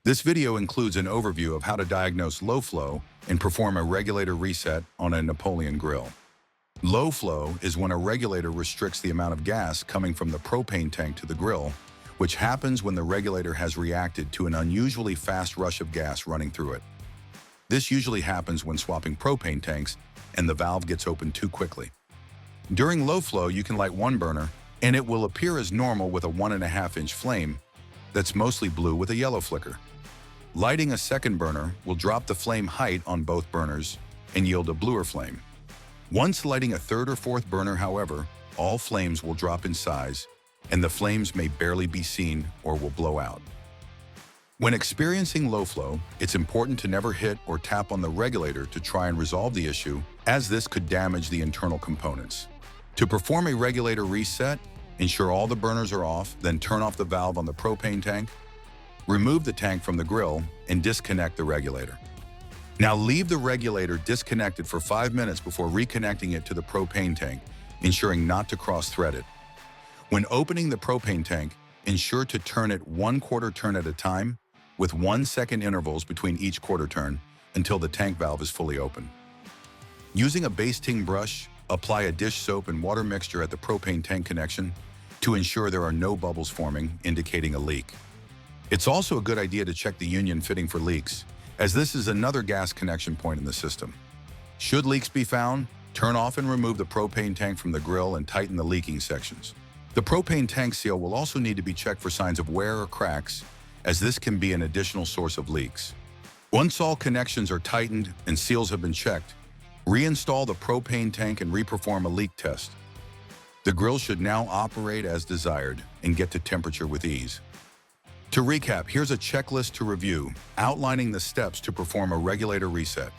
This video includes an overview of how to diagnose low flow and perform a regulator reset on a Napoleon grill. Low flow is when a regulator restricts the amount of gas coming from the propane tank to the grill, which happens when the regulator has reacted to an unusually fast rush of gas running through it. This usually happens when swapping propane tanks and the valve gets opened too quickly. During low flow, you can light one burner and it will appear as normal with a 1.5-inch flame that's mostly blue with a yellow flicker. Lighting a second burner will drop the flame height on both burners and yield a bluer flame. Once lighting a third or fourth burner, however, all flames will drop in size and the flames may barely be seen or will blow out. When experiencing low flow, it's important to never hit or tap on the regulator to try and resolve the issue, as this could damage the internal components. To perform a regulator reset, ensure all the burners are off, then turn off the valve on the propane tank. Remove the tank from the grill and disconnect the regulator. Now leave the regulator disconnected for 5 minutes before reconnecting it to the propane tank, ensuring not to cross-thread it. When opening the propane tank, ensure to turn it 1/4 turn at a time, with 1-second intervals between each quarter turn until the tank valve is fully open. Using a basting brush, apply a dish soap and water mixture at the propane tank connection to ensure there are no bubbles forming, indicating a leak. It's also a good idea to check the union fitting for leaks, as this is another gas connection point in the system. Should leaks be found, turn off and remove the propane tank from the grill and tighten the leaking sections. The propane tank seal will also need to be checked for signs of wear or cracks, as this can be an additional source of leaks. Once all connections are tightened and seals have been checked, reinstall the propane tank and reperform a leak test. The grill should now operate as desired and get to temperature with ease. To recap, here's a checklist to review, outlining the steps to perform a regulator reset.